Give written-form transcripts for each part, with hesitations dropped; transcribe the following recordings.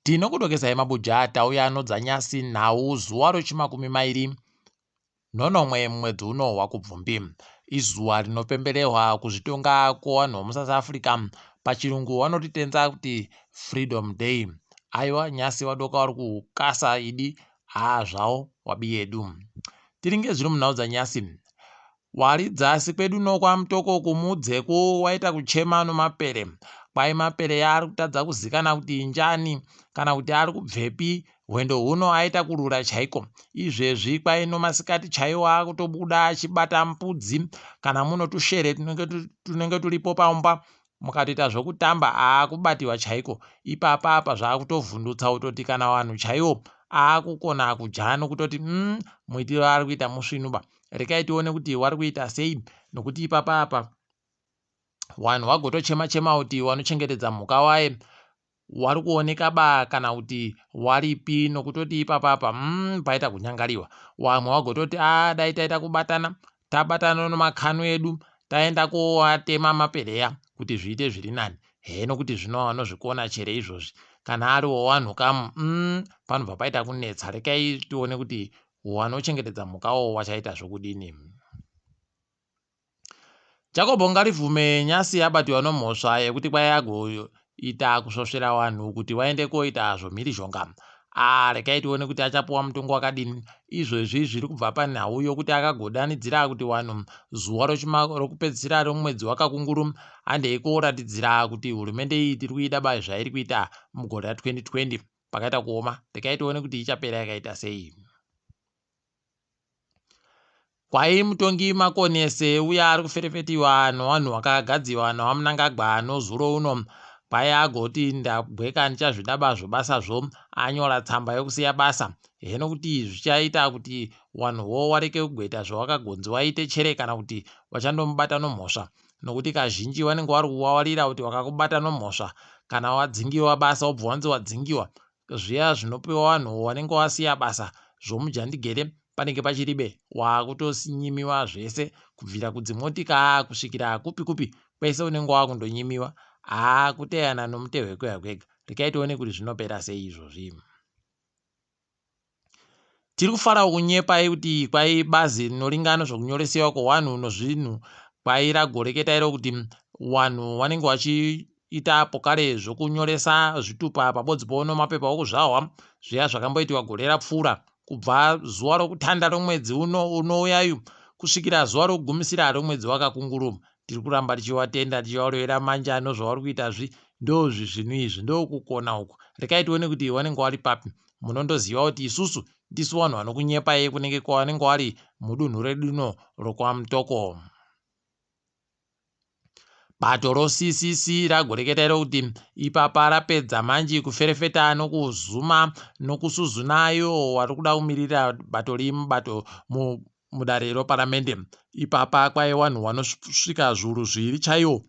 Tinokudokesai maBuja tauya dzanyasi nhau zuva rochi20 nonomwe mwedzi uno waKubvumbi. Izuva rinopembererwa kuzvitonga kwevanhu vemuSouth Africa. Pachirungu vanotitenza kuti Freedom Day. Aiwa nyasi wadoka vari kukasa idi zvavo wabi yedu. Tiringe zviri munhau dzanyasi. Wari dzasi kwedu nokwamutoko kumudzeko waita kuchema nomapere. Kwai mapere ari kutadza kuzikana kuti injani kana kuti ari kubvepi. Hwendo huno aita kurura chaiko. Izvezvi kwai nomasikati chaiwo akutobuda achibata mpudzi kana muno tushere tunenge tulipo pamba mukatoita zvokutamba kubatiwa chaiko. Ipapa zvakutovhundutsa kutoti kana vanhu chaiwo akukona kudya nokutoti muitiro ari kuita musvinuba. Rekai tione kuti wari kuita sei, nokuti ipapa vanhu vagotochema kuti vanochengetedza mhuka waye wari kuoneka kana kuti waripi, nokutoti ipapa paita kunyangariwa. Vamwe vagototi dai taita kubatana, tabatana nomakanu edu taenda koatema mapereya kuti zviite zviri nani. Nokuti zvino vanozvikona chere izvozvi. Kana ariwo vanhu kamu panobva paita kunetsa. Rekai tione kuti vanochengetedza mhukawo wachaita zvokudini. Ngarivhume nyasi abatiwa nomhosva yekuti kwai agoita kusvosvera vanhu kuti vaende koita zvomhirizhonga. Rekai tione kuti achapuwa mutongo wakadini. Izvezvi zviri kubva panhau yokuti akagodanidzira kuti vanhu zuva rokupedzisira romwedzi wakakunguru handei koratidzira kuti hurumende iyi tiri kuida zvairi kuita mugore ra2020 pakaita kuoma. Rekai tione kuti ichapera yakaita sei. Kwai mutongi makonese uya ari kuferefetiwa nevanhu vakagadziwa naMnangagwa nozuro uno. Kwai agoti ndabweka ndichazvidaba zvobasazvo anyora tsamba yokusiya basa. Nokuti zvichaita kuti vanhuwo wareke kugoita zvawakagonzi waite chere kana kuti vachandomubata nomhosva. Nokuti kazhinji vanenge vari kuvawarira kuti wakakubata nomhosva kana wadzingiwa basa wobva wanzi wadzingiwa. Zviya zvinopiwa vanhu vanenge wasiya basa zvomujandigere panenge pachiribe wakutosinyimiwa zvese kubvira kudzimotika kusvikira kupi kwese unenge wakundonyimiwa kuteyana nomutehwe kwega. Rekai tione kuti zvinopera sei izvozvi. Tiri kufarawo kunyepai kuti kwai bazi rinoringana zvokunyoresewa kwevanhu nozvinhu kwai ragoreketa kuti vanhu vanenge vachiita pokare zvokunyoresa zvitupa pabodzipo nomapepa okuzvahwa zviya zvakamboitiwa gore rapfuura. Kubva zuva rokutanda romwedzi unouyayu kusvikira zuva rokugumisira romwedzi wakakunguru. Tiri kuramba tichivatenda tichivarevera manjano zvavari kuitazvi ndozvi zvinhu izvi ndokukona uku. Rekai tione kuti vanenge vari papi. Munondoziva kuti isusu ndisu vanhu vanokunyepai kunenge kwavanenge vari mudunhu redu rokwamutoko. Bato roCCC ragoreketa kuti ipapa rapedza manji kuferefeta nokuzuma nokusuzunayo wari kuda kumirira bato rimubato mudare reparamende. Ipapa kwai vanhu vanosvika zviuru 2 chaiwo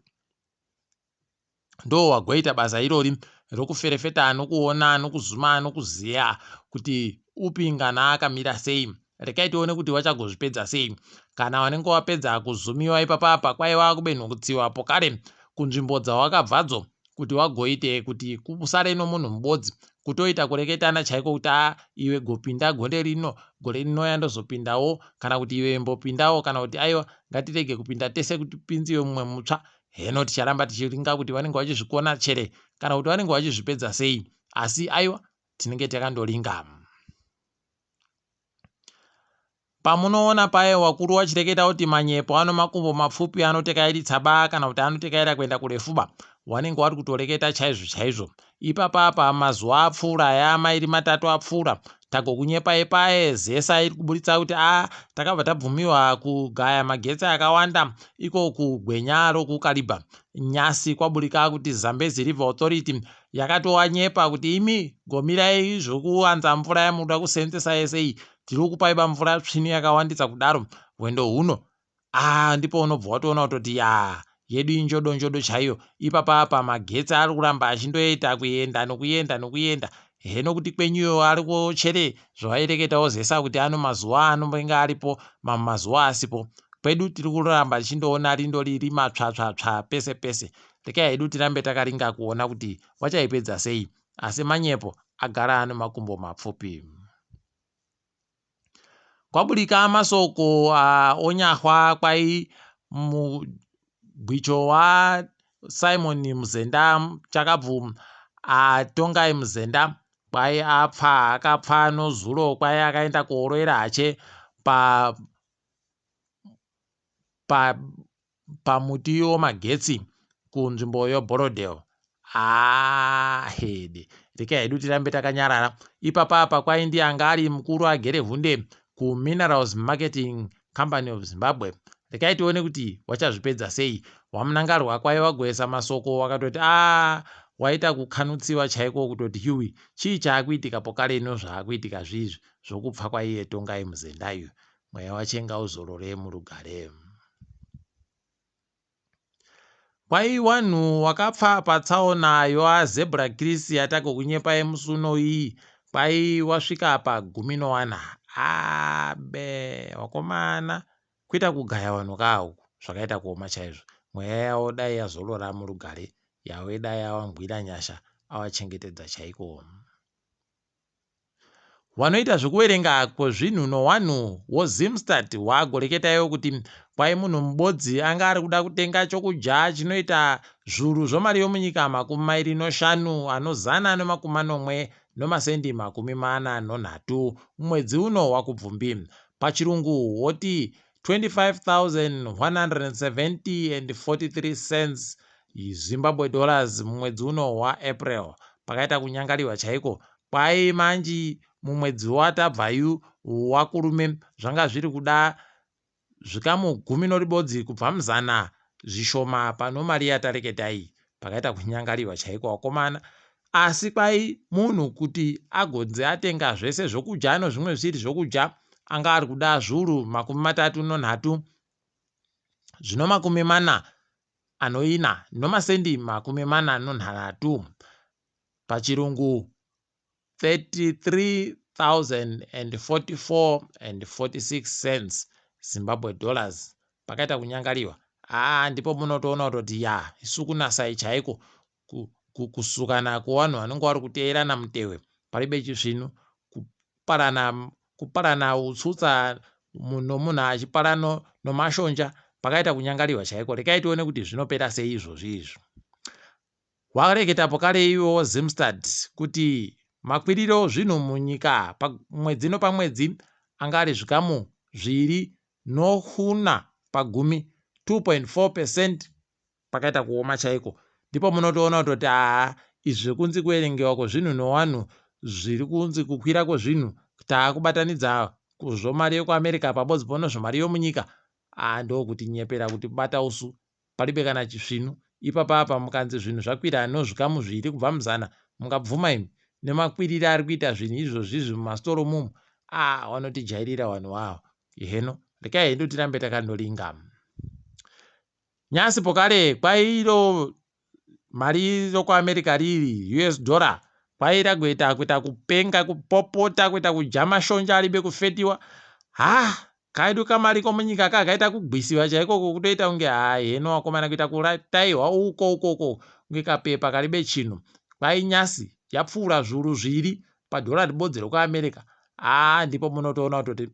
ndo wagoita basa irori rokuferefeta nokuona nokuzuma nokuziya kuti upi ngana akamira sei. Rekai tione kuti vachagozvipedza sei. Kana vanenge vapedza kuzumiwa ipapa kwai vakubenhukutsiwa pokare kunzvimbo dzawakabvadzo kuti wagoite kuti kusare nomunhu mubodzi kutoita kureketana chaiko kuti iwe gopinda gore rino yandozopindawo kana kuti iwe mbopindawo kana kuti aiwa ngatirege kupinda tese kuti pinziwe mumwe mutsva. Ticharamba tichiringa kuti vanenge vachizvikona chere kana kuti vanenge vachizvipedza sei. Asi aiwa tinenge takandoringa. Pamunoona paye wakuru vachireketa kuti manyepo ano makumbo mapfupi anotekairi tsaba kana kuti anotekaira kuenda kurefuba. Vanenge vari kutoreketa chaizvo. Ipapa mazuva apfuura yamairi 3 apfuura tagokunyepai paye zesa iri kuburitsa kuti takabva tabvumiwa kugaya magetsi akawanda iko kugwenya rokuKariba. Nyasi kwaburika kuti Zambezi River Authority yakatowanyepa kuti imi gomirai zvokuwanza mvura yamuda kusenzesa yese tiri kupaiba mvura tsvinu yakawandisa kudaro. Hwendo huno ndipo unobva watoona kutoti yedu injodo chaiyo. Ipapa magetsi ari kuramba achindoita kuenda nokuyenda. Nokuti kwenyuyo ari kuchere zvavaireketawo zesa kuti ano mazuva anenge aripo mamwe mazuva asipo. Kwedu tiri kuramba tichindoona rindori matsvatsvatsva pese. Rekai hedu tirambe takaringa kuona kuti vachaipedza sei. Asi manyepo agara nemakumbo mapfupi. Kwaburika masoko onyahwa kwai mugwicho waSimon Muzenda chakabvu Tongai Muzenda kwai akapfa nozuro kwai akaenda koorowera hache pamuti womagetsi kunzvimbo yeBorodale. Hede reka hedu tirambe takanyarara. Ipapa kwai ndiye anga ari mukuru agerevhunde kuMinerals Marketing Company of Zimbabwe. Rekai tione kuti wachazvipedza sei. Wamunangarwa kwai wagoesa masoko wakatoti waita kukanutsiwa chaiko kutoti hiwi chii chaakuitika pokare zvaakuitika zvizvi zvokupfa kwaiye Tongai Muzenda iyo. Mweya wachenga uzorore murugare. Kwai wanhu wakapfa patsaona yaZebra Cross yatako kunyepa yemusuno iyi kwai wasvika pa14 abe wakomana kuita kugaya vanhu kawo zvakaita kuoma chaizvo. Mweya yawo dai yazorora murugare yawe dai yawangwira nyasha awachengetedza chaiko. Wanoita zvekuverenga kwezvinhu nowanhu woZimstad wagoreketaiwo kuti kwai munhu mubodzi anga ari kuda kutenga chokudya chinoita zviuru zvomari yomunyika 205 anozana n140 3 mumwedzi uno waKubvumbi. Pachirungu woti 25,170.43 Zimbabwe dollars mumwedzi uno waApril. Pakaita kunyangariwa chaiko kwai manji mumwedzi watabvayu wakurume zvanga zviri kuda zvikamu 10 kubva muzana zvishoma pano mari yatareketai. Pakaita kunyangariwa chaiko wakomana. Asi kwai munhu kuti agonze atenga zvese zvokudya nezvimwe zviri zvokudya anga ari kuda zviuru 33 zvino 40 nomasendi 43 pachirungu 33,044.46 Zimbabwe dollars. Pakaita kunyangariwa. Ndipo munotoona kuti isu kunasai chaiko kusukana kuvanhu vanenge vari kuteerana mutewe paribe chisvinu kuparana utsutsa nomunhu achiparano nomashonja. Pakaita kunyangariwa chaiko. Rekai tione kuti zvinopera sei izvozvi. Wareketa pokare iwo Zimstad kuti makwiriro zvinhu munyika pamwedzi nopamwedzi anga ari zvikamu 2.4 2.4%. Pakaita kuoma chaiko. Ndipo munotoona kuti izvi kunzi kuerengewa kwezvinhu nowanhu zviri kunzi kukwira kwezvinhu taakubatanidza kuzvomari yekuAmerica pabodzi pono zvomari yomunyika ndokuti nyepera kuti bata usu paribe kana chisvinu. Ipapa mukanzi zvinhu zvakwira nozvikamu 2 kubva muzana mungabvuma imi nemakwirire ari kuita zvinhu izvozvi mumasitoro mumu. Wanotijairira vanhu wavo. Heno rekai hedu tirambe takandoringa. Nyasi pokare kwairo mari rokuAmerica riri US dollar kwai ragoita kuita kupenga kupopota kuita kudya mashonja aribe kufetiwa. Kaidu kamari komunyika kakaita kugwisiwa chaiko kutoita kunge heno wakomana kuita kurataiwa uko kunge kapepa karibe chinhu. Kwai nyasi yapfuura zviuru 2 padhora ribodzi rokuAmerica. Ndipo munotoona kuti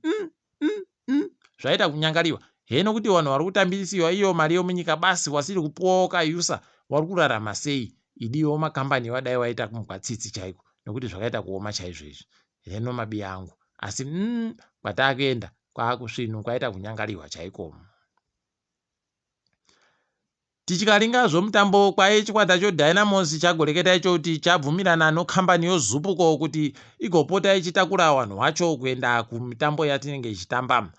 zvaita kunyangariwa. Heno kuti vanhu vari kutambisiwa iyo mari yomunyika basi wasiri kupuwawo kayusa wari kurarama sei. Idiwo makambani wadai waita kumugwatsitsi chaiko nekuti zvakaita kuoma chaizvo izvi. Heno mabiya angu. Asi kwatakuenda kwakusvinu kwaita kunyangariwa chaiko. Tichikaringa zvomutambo kwai chikwata choDynamos chagoreketa icho kuti chabvumirana nokambani yoZupuco kuti igopota ichitakura vanhu vacho kuenda kumitambo yatinenge ichitamba.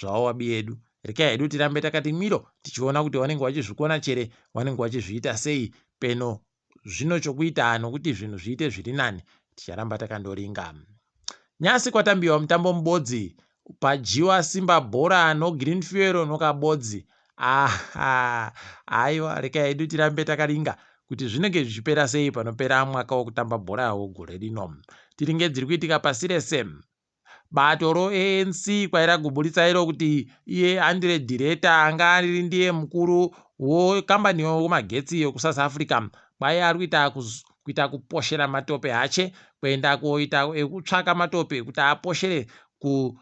Zvavo wabi yedu. Rekai hedu tirambe takati mwiro tichiona kuti vanenge vachizvikona chere vanenge vachizviita sei peno zvino chokuita nokuti zvinhu zviite zviri nani ticharamba takandoringa. Nyasi kwatambiwa mutambo mubodzi pajiwa Simba Bhora noGreen Fuel nokabodzi. Aiwa rekai hedu tirambe takaringa kuti zvinenge zvichipera sei panopera mwaka wokutamba bhora wogore rino. Tiringe dziri kuitika pasirese. Bato roANC kwairaguburitsa iro kuti iye Andre Director anga ari ndiye mukuru wekambani yomagetsi yokuSouth Africa kwai ari kuita kuita kuposhera matope hache, kuenda koita ekutsvaka matope kuti aposhere kubatoro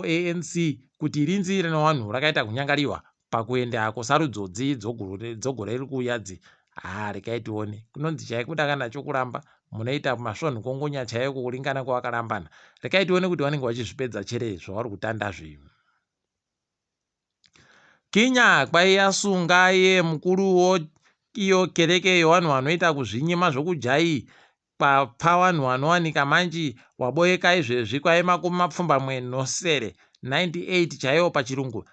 ANC kuti rinzi rinowanhu rakaita kunyangariwa pakuenda kosarudzodzi dzogore riri kuyadzi. Rekai tione kunonzi chaikuda kana chokuramba munoita masvonhu kongonya chaiko kuringana kwawakarambana. Rekai tione kuti vanenge vachizvipedza chere zvavari kutanda zvinhu. Kinya kwaiyasunga ye mukuruwo iyo kereke yevanhu vanoita kuzvinyima zvokujai papa vanhu vanowanika manji waboeka izvezvi kwai 98 chaiwo pachirungu.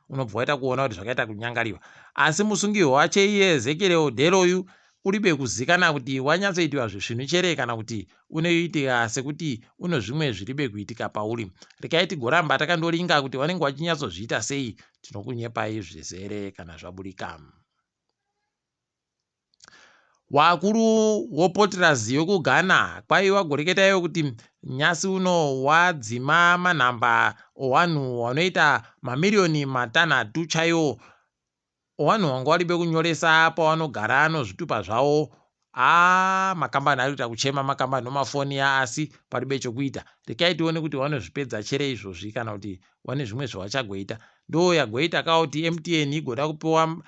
Unobva waita kuona kuti zvakaita kunyangariwa. Asi musungirwa wache iye Ezekiel Odeloyu uribe kuzikana kuti wanyatsoitiwa zvinhu chere kana kuti unoitika sekuti uno zvimwe zviribe kuitika pauri. Rekai tigoramba takandoringa kuti vanenge vachinyatsozviita sei. Tinokunyepai zvizere kana zvaburika. Wakuru wopotirazi yokuGhana kwai wagoreketayo kuti nyasi uno wadzima manhamba owanhu wanoita mamiliyoni 6 chaiwo owanhu wanga waribe kunyoresa pawanogara nozvitupa zvavo. Makambani ari kuita kuchema makambani nomafoni asi paribe chokuita. Rekai tione kuti vanozvipedza chere izvozvi kana kuti vane zvimwe zvavachagoita. Ndo yagoita kawo kuti MTN igoda kupiwa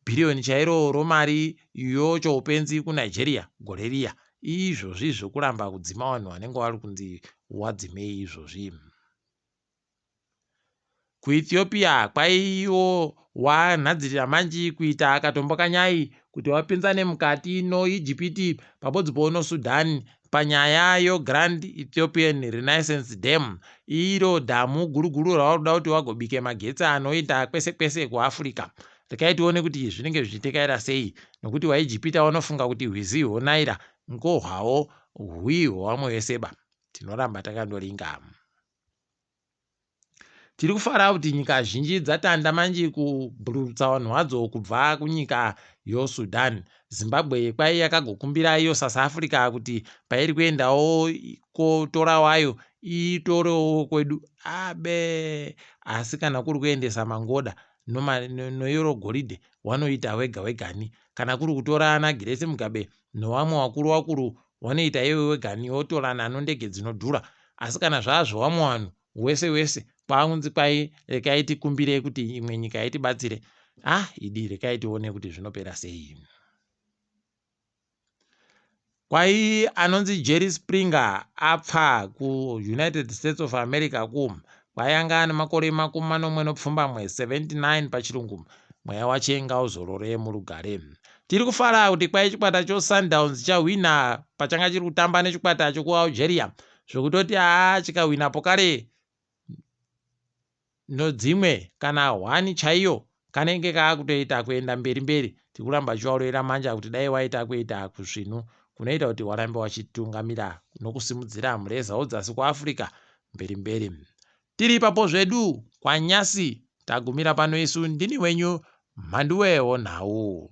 bhiriyoni chairo romari yochoupenzi kuNigeria gore riya. Izvozvi zvokuramba kudzima vanhu vanenge vari kunzi wadzimei izvozvi. KuEthiopia kwaiwo wanhadzirira manji kuita akatombokanyai kuti wapinzane mukati noIjipiti pabodzi noSudan panyaya yoGrand Ethiopian Renaissance Dam. Iro dhamu guruguru ravari kuda kuti wagobike magetsi anoita kwese kwese kuAfrica. Rekai tione kuti zvinenge zvichitekaira sei, nokuti waIjipita wanofunga kuti hwizi hwonaira ngohwawo hwi hwavamwe veseba. Tinoramba takandoringa. Tiri kufara kuti nyika zhinji dzatanda manji kubvurutsa vanhu vadzo kubva kunyika yoSudan. Zimbabwe kwai yakagokumbira iyo South Africa kuti pairi kuendawo kotora wayo itorewo kwedu. Asi kana kuri kuendesa mangoda noyoro goridhe wanoita wega wegani. Kana kuri kutora ana Grace Mugabe novamwe wakuru wanoita iwe wegani wotorana nondege dzinodhura. Asi kana zvazvo vamwe vanhu wese kwaunzi kwai rekai tikumbire kuti imwe nyika itibatsire. Idi rekai tione kuti zvinopera sei. Kwai anonzi Jerry Springer apfa kuUnited States of America kwaianga nemakore 49 pachirungu. Mweya wache ngauzorore murugare. Tiri kufara kuti kwai chikwata choSundowns chahwina pachanga chiri kutamba nechikwata chokuAlgeria zvokutoti chikahwinapo kare nodzimwe kana 1 chaiyo kanenge kaakutoita kuenda mberi. Tikuramba chivarorera manja kuti dai waita kuita kuzvinu kunoita kuti warambe wachitungamira nokusimudzira mureza wodzasi kuAfrica mberi. Tiri ipapo zvedu kwanyasi tagumira pano isu. Ndini wenyu MHANDUWE WENHAU.